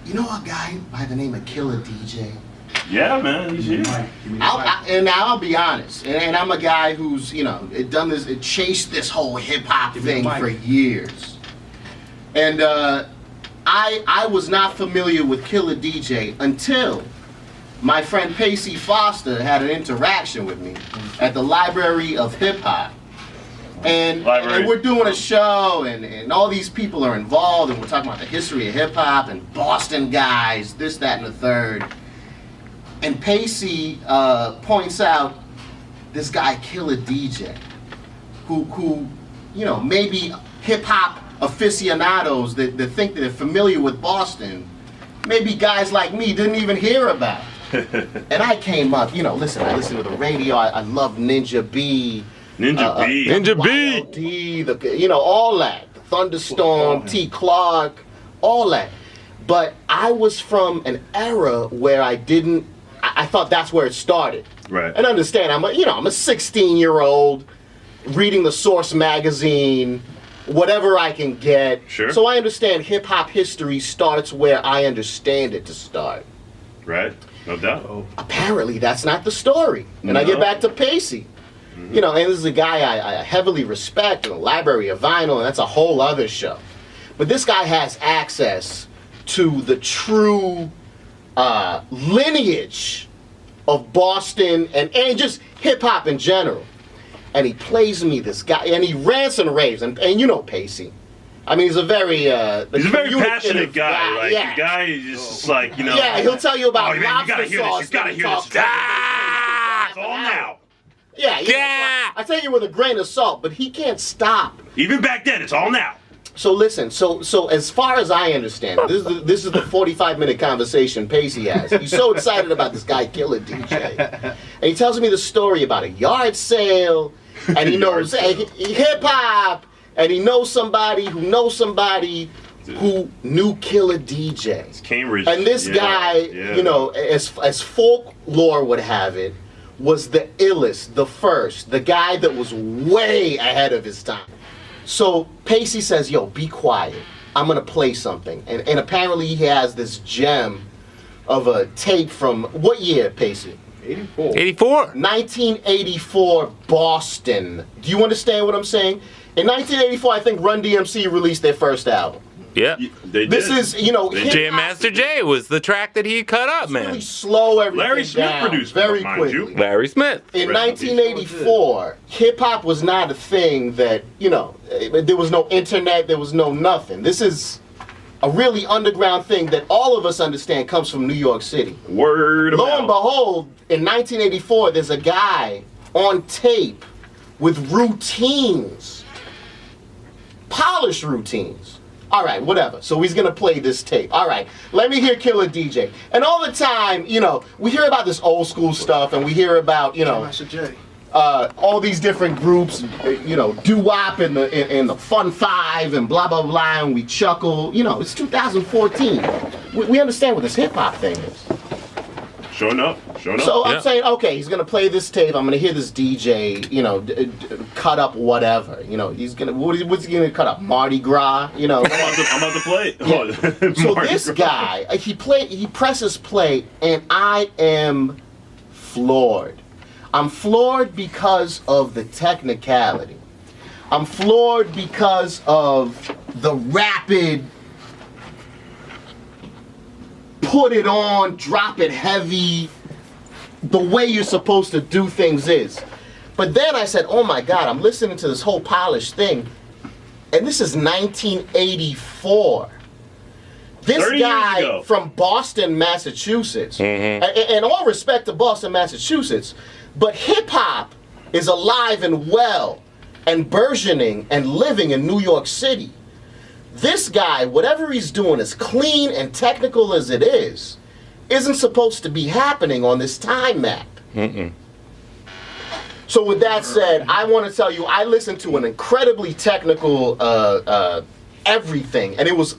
You know a guy by the name of Killer DJ? Yeah, man, he's here. And now I'll be honest, and I'm a guy who's, chased this whole hip hop thing for years. And I was not familiar with Killer DJ until my friend Pacey Foster had an interaction with me at the Library of Hip Hop. And we're doing a show, and all these people are involved, and we're talking about the history of hip hop and Boston guys, this, that, and the third. And Pacey points out this guy Killer DJ, who maybe hip hop aficionados that think that they're familiar with Boston, maybe guys like me didn't even hear about. And I came up, listen, I listen to the radio. I love Ninja B. Ninja B. YLD, all that. Thunderstorm, T. Clark, all that. But I was from an era where I thought that's where it started. Right. And understand, I'm a 16-year-old reading the Source magazine, whatever I can get. Sure. So I understand hip hop history starts where I understand it to start. Right. No doubt. Apparently, that's not the story. And I get back to Pacey. And this is a guy I heavily respect in the Library of Vinyl, and that's a whole other show. But this guy has access to the true lineage of Boston and just hip-hop in general. And he plays me this guy, and he rants and raves, and you know Pacey. I mean, he's a very he's a very passionate guy. Like the guy is just like Yeah, he'll tell you about man, lobster you sauce. gotta hear this. It's all now. Yeah. I tell you with a grain of salt, but he can't stop. Even back then, it's all now. So listen, so as far as I understand, this is the 45-minute conversation Pacey has. He's so excited about this guy Killer DJ, and he tells me the story about a yard sale, and he knows hip hop. And he knows somebody who knows somebody who knew Killer DJ. It's Cambridge. And this guy, as folklore would have it, was the illest, the first, the guy that was way ahead of his time. So Pacey says, yo, be quiet. I'm going to play something. And apparently he has this gem of a tape from, what year, Pacey? 84. 1984 Boston. Do you understand what I'm saying? In 1984, I think Run DMC released their first album. Yeah. They did. This is, Jam Master Jay was the track that he cut up, man. Really slow everything Larry Smith down produced very mind quickly. you. Larry Smith. In 1984, hip hop was not a thing that, there was no internet, there was no nothing. This is a really underground thing that all of us understand comes from New York City. Word of Lo and mouth. behold, in 1984, there's a guy on tape with routines. Polished routines. All right, whatever. So he's going to play this tape. All right, let me hear Killer DJ. And all the time, we hear about this old school stuff, and we hear about, all these different groups, doo-wop in the Fun Five and blah, blah, blah, and we chuckle. It's 2014. We understand what this hip-hop thing is. Sure enough. So I'm saying, okay, he's gonna play this tape. I'm gonna hear this DJ, cut up whatever. He's gonna what's he gonna cut up? Mardi Gras, I'm about to play. Yeah. So this guy, he presses play, and I am floored. I'm floored because of the technicality. I'm floored because of the rapid put it on, drop it heavy, the way you're supposed to do things is. But then I said, oh my God, I'm listening to this whole polished thing, and this is 1984. This guy from Boston, Massachusetts, and all respect to Boston, Massachusetts, but hip hop is alive and well and burgeoning and living in New York City. This guy, whatever he's doing, as clean and technical as it is, isn't supposed to be happening on this time map. So with that said, I want to tell you, I listened to an incredibly technical everything, and it was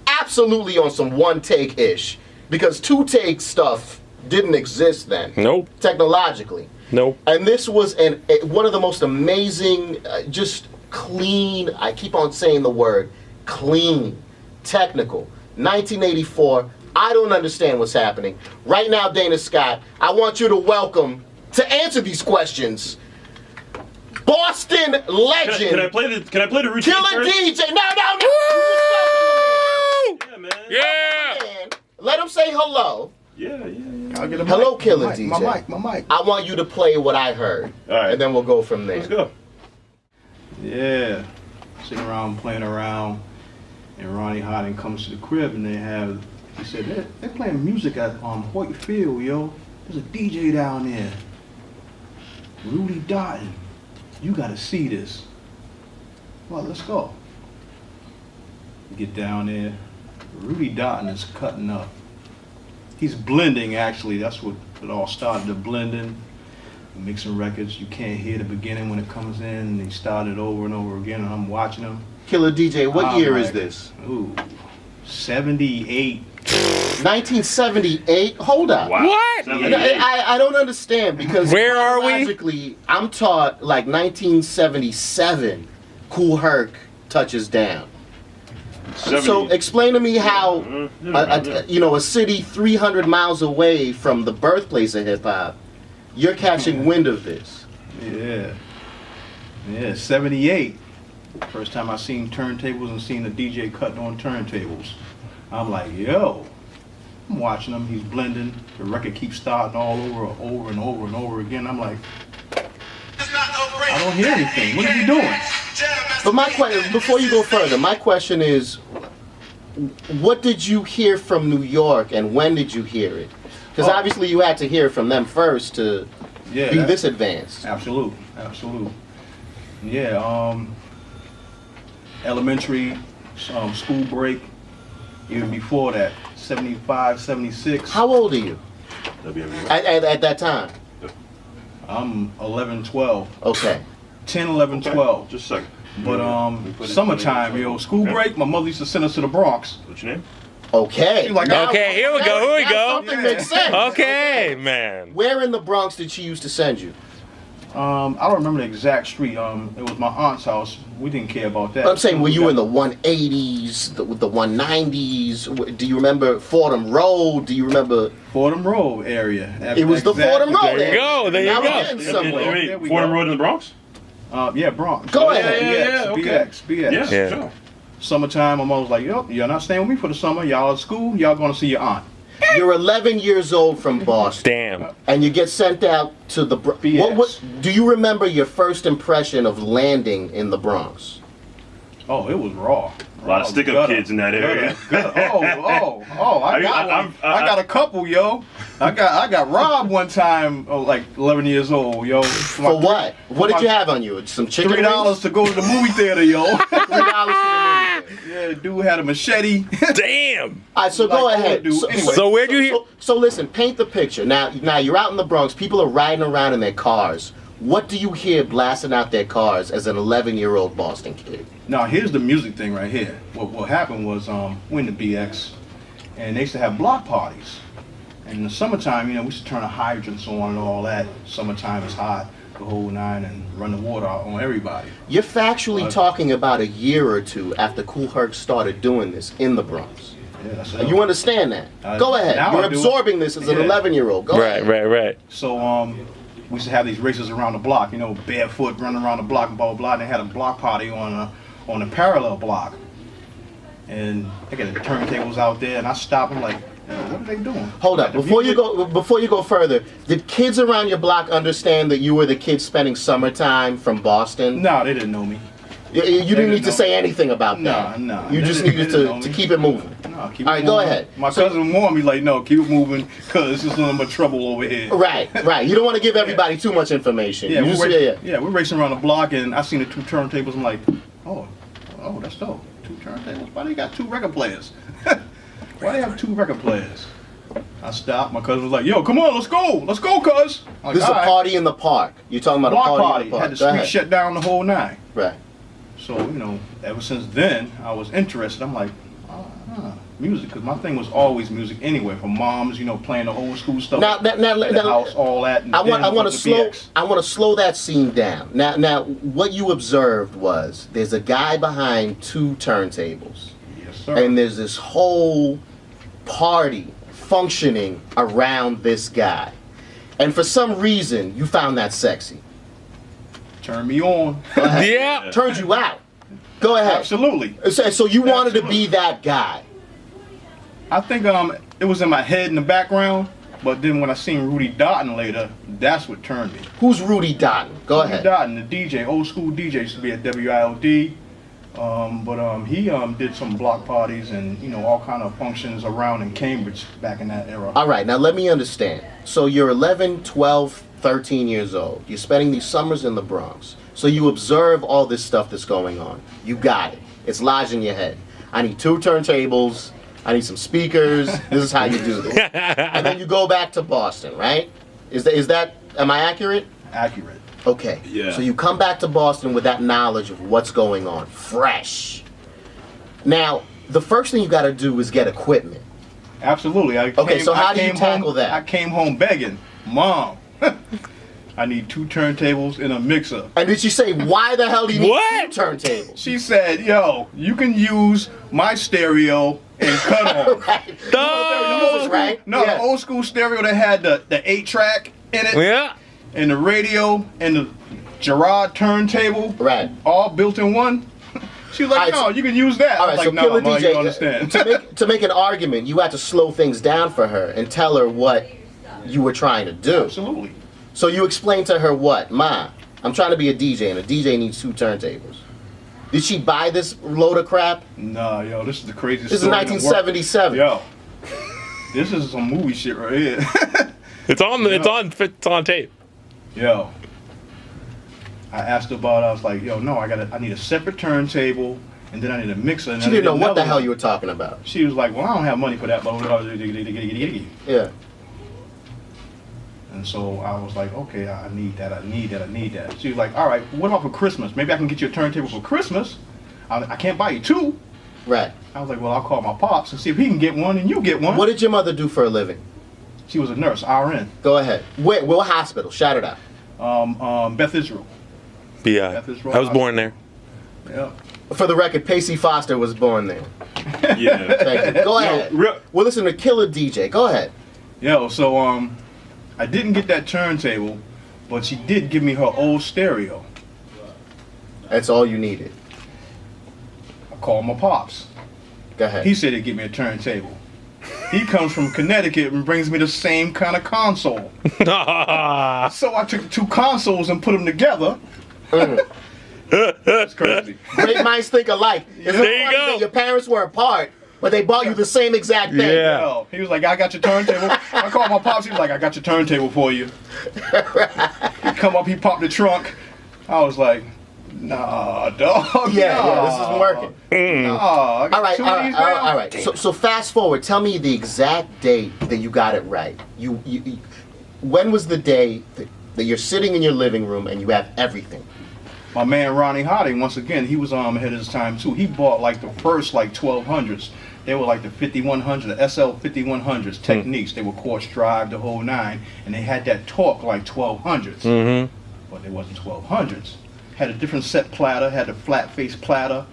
absolutely on some one-take-ish, because two-take stuff didn't exist then. Nope. Technologically. Nope. And this was one of the most amazing, just clean, I keep on saying the word, clean, technical, 1984. I don't understand what's happening. Right now, Dana Scott, I want you to welcome, to answer these questions, Boston legend. Can I play the routine Killer first? DJ. No. Yeah, man. Yeah. Let him say hello. Yeah. I'll get a Hello, mic. Killer My DJ. My mic. I want you to play what I heard. All right. And then we'll go from there. Let's go. Yeah. Sitting around, playing around, and Ronnie Harding comes to the crib, and he said, they're playing music at Hoyt Field, yo. There's a DJ down there. Rudy Dotton. You gotta see this. Well, let's go. We get down there. Rudy Dotton is cutting up. He's blending, actually. That's what it all started, the blending, mixing records. You can't hear the beginning when it comes in, and they started over and over again, and I'm watching them. Killer DJ, what year is this? Ooh, 78. 1978? Hold up. Wow. What? I don't understand because Where are we? chronologically, I'm taught like 1977, Kool Herc touches down. 70. So explain to me how a city 300 miles away from the birthplace of hip hop, you're catching wind of this. Yeah, 78. First time I seen turntables and seen a DJ cutting on turntables. I'm like, yo. I'm watching him, he's blending. The record keeps starting all over and over again. I'm like, I don't hear anything. What is he doing? But my question, before you go further, my question is, what did you hear from New York and when did you hear it? Because obviously you had to hear it from them first to be this advanced. Absolute. Yeah, elementary, school break, even before that, 75, 76. How old are you WMBR. at that time? I'm 11, 12. Okay. 10, 11, Okay. 12. Just a second. But summertime, yo, school break, my mother used to send us to the Bronx. What's your name? Okay. She like, Okay, here we go. Now something makes sense. Okay, man. Where in the Bronx did she used to send you? I don't remember the exact street. It was my aunt's house. We didn't care about that. I'm saying, were you in the 180s, the 190s? Do you remember Fordham Road? Do you remember? Fordham Road area. It was the Fordham Road. There you go. There you Now go. we're getting somewhere. There we Fordham go. Road in the Bronx? Yeah, Bronx. Go ahead. BX, okay. BX. Yeah, Yeah. sure. Summertime, my mother was like, yo, you're not staying with me for the summer. Y'all at school. Y'all going to see your aunt. You're 11 years old from Boston, Damn. and you get sent out to the. BX. Do you remember your first impression of landing in the Bronx? Oh, it was raw. A lot of stick-up kids in that area. I got a couple, yo. I got robbed one time, like 11 years old, yo. For what? What did you have on you? Some chicken $3 to go to the movie theater, yo. $3 for the movie. Yeah, the dude had a machete. Damn. All right, so go Like, ahead. dude, anyway. So where'd you hear? So listen, paint the picture. Now you're out in the Bronx. People are riding around in their cars. What do you hear blasting out their cars as an 11-year-old Boston kid? Now, here's the music thing right here. What happened was, we in the BX, and they used to have block parties. And in the summertime, we used to turn the hydrants on and all that. Summertime is hot, the whole nine, and run the water out on everybody. You're factually talking about a year or two after Kool Herc started doing this in the Bronx. Yeah, that's And you understand that? Go ahead. now You're I do. absorbing this as an Yeah. 11-year-old. Go ahead. Right. So, we used to have these races around the block, barefoot, running around the block and blah, blah, blah. And they had a block party on a parallel block. And they got the turntables out there, and I stopped. I'm like, what are they doing? Hold up. The Before you music- go further, did kids around your block understand that you were the kid spending summertime from Boston? No, they didn't know me. You didn't didn't need to know say me. anything about that. No. You They just didn't- needed they didn't know to me. keep it moving. No, keep All it right, go moving. ahead. My So- cousin warned me, like, no, keep it moving, because there's nothing but trouble over here. Right. You don't want to give everybody too much information. Yeah, You just- we're racing around the block, and I seen the two turntables. I'm like, oh, that's dope. Two turntables. Why they got two record players? Why they have two record players? I stopped. My cousin was like, yo, come on, let's go, cuz. I'm like, This is a "All right." party in the park. You're talking about Block a party party. in the park. Had the Go street ahead. shut down the whole nine. Right. So, ever since then, I was interested. I'm like, music, because my thing was always music anyway. From moms, playing the old school stuff. Now, at the house, all that. And I then want with to the BX. slow that scene down. Now, what you observed was there's a guy behind two turntables. Yes, sir. And there's this whole party functioning around this guy. And for some reason, you found that sexy. Turn me on. Yeah. Turned you out. Go ahead. Absolutely. So you wanted to Absolutely. be that guy. I think it was in my head in the background, but then when I seen Rudy Doughton later, that's what turned me. Who's Rudy Doughton? Go Rudy ahead. Doughton, the DJ, old school DJ, used to be at WILD. But he did some block parties and all kind of functions around in Cambridge back in that era. All right, now let me understand. So you're 11, 12, 13 years old. You're spending these summers in the Bronx. So you observe all this stuff that's going on. You got it. It's lodged in your head. I need 2 turntables. I need some speakers. This is how you do this. And then you go back to Boston, right? Is that am I accurate? Accurate. Okay. Yeah. So you come back to Boston with that knowledge of what's going on, fresh. Now, the first thing you got to do is get equipment. Absolutely. So how do you tackle that? I came home begging, Mom, I need 2 turntables and a mixer. And did she say, why the hell do you need What? 2 turntables? She said, yo, you can use my stereo and cut on. Right. Oh, Right? No, Yeah. the old school stereo that had the 8-track in it, yeah. and the radio, and the Gerard turntable, Right. all built in one. She was like, All right, no, so- you can use that. All I right, was so like, no, Killer Ma, DJ, you don't understand. to make an argument, you had to slow things down for her and tell her what you were trying to do. Absolutely. So you explained to her what? Ma, I'm trying to be a DJ, and a DJ needs 2 turntables. Did she buy this load of crap? Nah, yo, this is the craziest This is story in the world. 1977. Yo, this is some movie shit right here. It's on tape. Yo, I asked her about it. I was like, yo, no, I need a separate turntable, and then I need a mixer. And She I didn't need know what the another hell one. you were talking about. She was like, well, I don't have money for that, but Yeah. and so I was like, okay, I need that. She was like, all right, what about for Christmas? Maybe I can get you a turntable for Christmas. I can't buy you 2. Right. I was like, well, I'll call my pops and see if he can get one and you get one. What did your mother do for a living? She was a nurse, RN. Go ahead. Wait, what hospital? Shout it out. Beth Israel. Yeah. That is I was born there. Yeah. For the record, Pacey Foster was born there. Yeah. Thank you. Go ahead. We're listening to Killer DJ. Go ahead. Yo, so I didn't get that turntable, but she did give me her old stereo. That's all you needed. I called my pops. Go ahead. He said he'd give me a turntable. He comes from Connecticut and brings me the same kind of console. So I took 2 consoles and put them together. That's crazy. Great minds think alike. It's There you funny go. that your parents were apart, but they bought you the same exact thing. Yeah. Yo, he was like, I got your turntable. I called my pops. He was like, I got your turntable for you. He come up, he popped the trunk. I was like, nah, dog. Yeah, this isn't working. Nah, I got All right, 2 all of right, these all right, now. all right. So fast forward. Tell me the exact date that you got it right. You when was the day that you're sitting in your living room and you have everything? My man Ronnie Harding, once again, he was ahead of his time too. He bought like the first 1200s. They were like the 5100, the SL 5100s techniques. They were quartz drive, the whole 9, and they had that torque like 1200s. Mm-hmm. But it wasn't 1200s. Had a different set platter, had a flat face platter,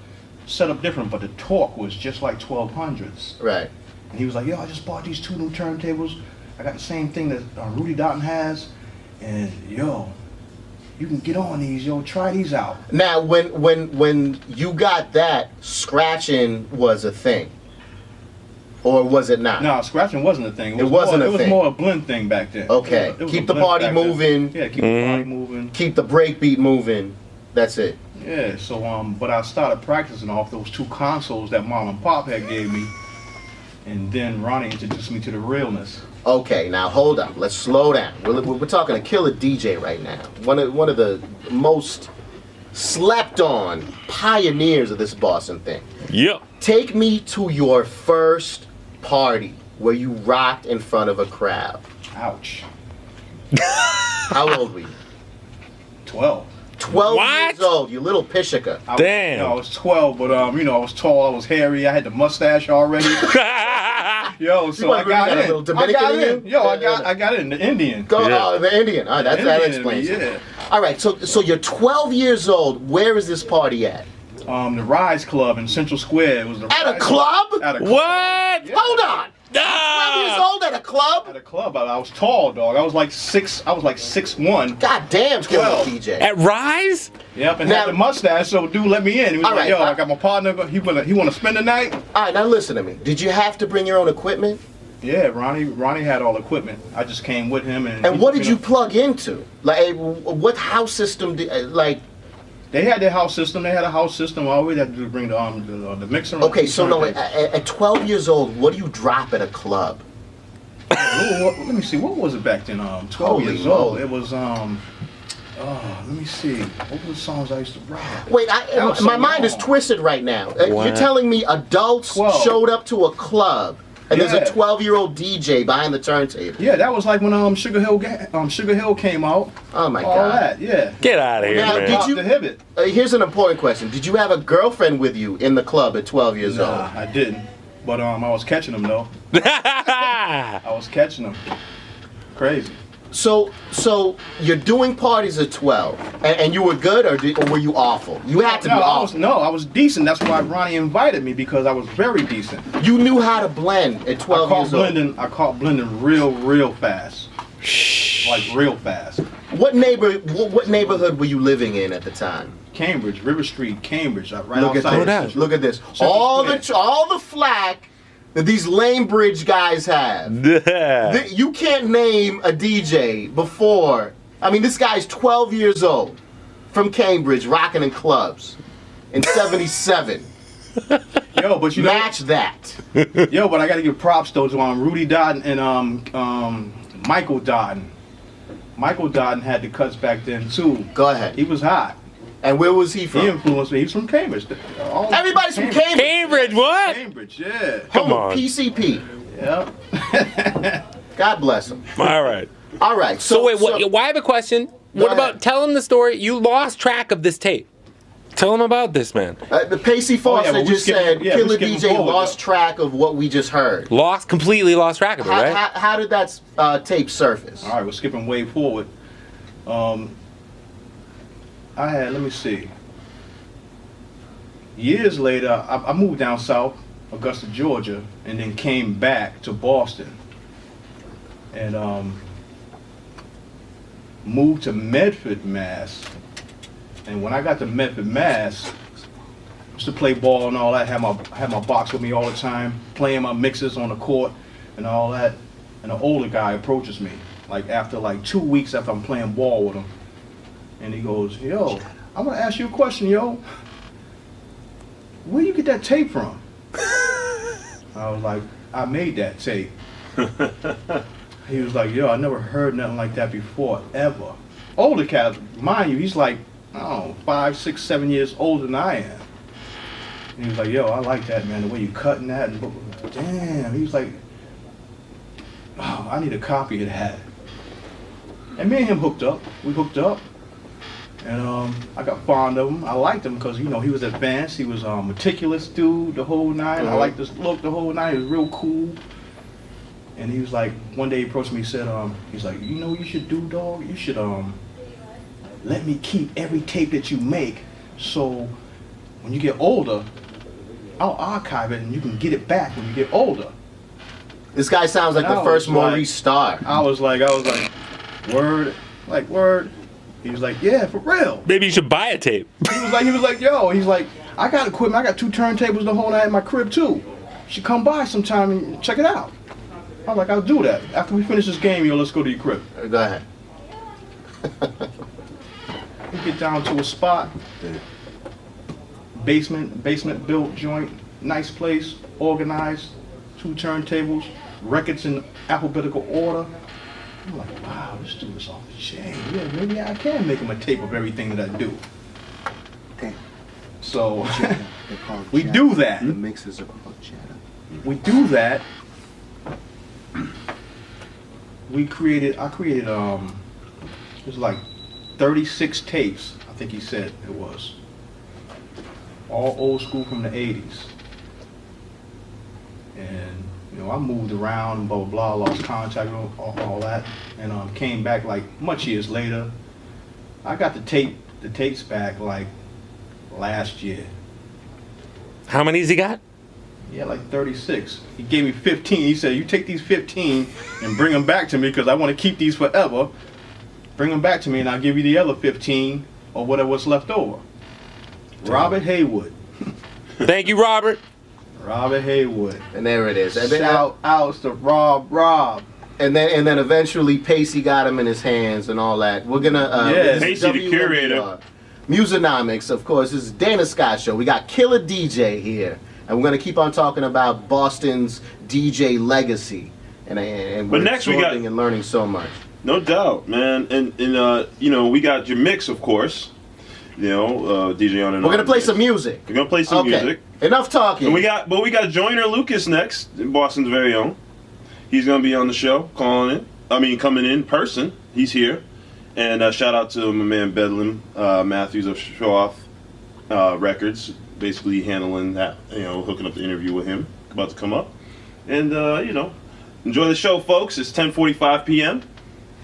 set up different, but the torque was just like 1200s. Right. And he was like, yo, I just bought these 2 new turntables. I got the same thing that Rudy Doughton has, and yo, you can get on these, yo, try these out. Now, when you got that, scratching was a thing, or was it not? No, scratching wasn't a thing. It wasn't a It was thing. more a blend thing back then. Okay. It was Keep a the blend party back then. moving. Yeah, keep the party moving. Keep the break beat moving. That's it. Yeah, so but I started practicing off those 2 consoles that Mom and Pop had gave me, and then Ronnie introduced me to the realness. Okay, now hold up. Let's slow down. We're talking to Killer DJ right now. One of the most slept on pioneers of this Boston thing. Yep. Take me to your first party where you rocked in front of a crowd. Ouch. How old were you? 12. 12 What? years old, you little pishika. Damn. I was 12, but I was tall, I was hairy, I had the mustache already. Yo, so I really got got a in. little Dominican I got in in. you? Yo, Yeah. I got in. The Indian. Go, Yeah. the Indian. All right, that Indian, explains it. yeah. All right, so you're 12 years old. Where is this party at? the Rise Club in Central Square. It was the At a Rise club? At a club. What? Yeah. Hold on. 12 years old at a club? At a club. I was tall, dog. I was like 6'1". God damn, killing 12. DJ. At Rise? Yep, and Now- had the mustache, so dude let me in. He was All like, right, yo, I got my partner, he want to spend the night? All right, now listen to me. Did you have to bring your own equipment? Yeah, Ronnie had all the equipment. I just came with him. And what did you plug into? Like, what house system did, like... They had their house system. They had a house system. All we had to do was bring the mixer. Okay, so no, at 12 years old, what do you drop at a club? Let me see. What was it back then? 12 Holy years old. moly. It was let me see. What were the songs I used to rock? Wait, That was so my mind is long. twisted right now. What? You're telling me adults 12. showed up to a club and there's a Yeah. 12-year-old DJ behind the turntable. Yeah, that was like when Sugar Hill came out. Oh my all God. that, yeah. Get out of here, Now, man. did you- The Hibbit. Here's an important question. Did you have a girlfriend with you in the club at 12 years old? Nah, I didn't. But I was catching them though. I was catching them. Crazy. So you're doing parties at 12, and you were good, or were you awful? You had to be awful. I was decent. That's why Ronnie invited me, because I was very decent. You knew how to blend at 12 years old. I caught blending real fast. Like real fast. What neighborhood were you living in at the time? Cambridge, River Street, Cambridge, right Look outside. at this. Look at this. Central All the flack that these lame bridge guys have. You can't name a DJ before. I mean, this guy's 12 years old, from Cambridge, rocking in clubs in '77. Yo, but you know, Match that. yo, but I gotta give props though to Rudy Dodden and Michael Dodden. Michael Dodden had the cuts back then too. Go ahead. He was hot. And where was he from? He influenced me. He's from Cambridge. Everybody's from Cambridge. Cambridge, what? Cambridge, yeah. Come Home on. of PCP. Yeah. God bless him. All right. All right. So wait, why I have a question. What ahead. about, tell him the story. You lost track of this tape. Tell him about this, man. The Pacey Foster but we just said we're Killer skipping DJ forward, lost track of what we just heard. Completely lost track of it, right? How did that tape surface? All right, we're skipping way forward. Let me see. Years later, I moved down south, Augusta, Georgia, and then came back to Boston. And moved to Medford, Mass. And when I got to Medford, Mass, I used to play ball and all that, had my box with me all the time, playing my mixes on the court and all that. And an older guy approaches me, after 2 weeks after I'm playing ball with him. And he goes, yo, I want to ask you a question, yo. Where you get that tape from? I was like, I made that tape. He was like, yo, I never heard nothing like that before, ever. Older cat, mind you, he's like, I don't know, 5, 6, 7 years older than I am. And he was like, yo, I like that, man, the way you cutting that. And damn, he was like, oh, I need a copy of that. And me and him hooked up. We hooked up. And I got fond of him. I liked him because, he was advanced. He was a meticulous dude, the whole nine. I liked his look, the whole nine. He was real cool. And he was like, one day he approached me, he said, he's like, you know what you should do, dog? You should let me keep every tape that you make, so when you get older, I'll archive it and you can get it back when you get older. This guy sounds like the first Maurice Starr. I was like, word. He was like, yeah, for real. Maybe you should buy a tape. He was like, yo, I got equipment, I got 2 turntables the whole night in my crib too. You should come by sometime and check it out. I was like, I'll do that. After we finish this game, yo, let's go to your crib. Go ahead. We get down to a spot, basement built joint, nice place, organized, 2 turntables, records in alphabetical order. I'm like, wow, this dude is off the chain. Yeah, maybe I can make him a tape of everything that I do. Okay. So we do that. The mixes are called chatter. We do that. I created it was like 36 tapes, I think he said it was. All old school from the 80s. And I moved around, blah blah blah, lost contact, all that, and came back much years later. I got the tapes back last year. How many's he got? Yeah, like 36. He gave me 15. He said, you take these 15 and bring them back to me because I want to keep these forever. Bring them back to me and I'll give you the other 15 or whatever's left over. Robert Haywood. Thank you, Robert. Robert Haywood. And there it is. And then, Shout outs to Rob. and then eventually Pacey got him in his hands and all that. We're gonna Yes. this is Pacey the curator. WMBR. Musenomix, of course. This is Dana Scott Show. We got Killer DJ here, and we're gonna keep on talking about Boston's DJ legacy. And we're But next we got- absorbing and learning so much. No doubt, man. And you know, we got your mix, of course. You know, DJ On and On. We're gonna play some music. We're gonna play some music. Enough talking. And we got Joyner Lucas next, Boston's very own. He's gonna be on the show, coming in person. He's here. And shout out to my man Bedlam Matthews of Show Off Records, basically handling that, hooking up the interview with him, about to come up. And enjoy the show, folks. It's 10:45 p.m.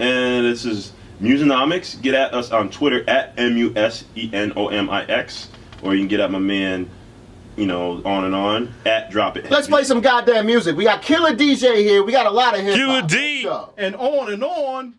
and this is Musenomix. Get at us on Twitter at MUSENOMIX, or you can get at my man, On and On at Drop It. Let's play some goddamn music. We got Killer DJ here. We got a lot of him. Killer D. And On and On.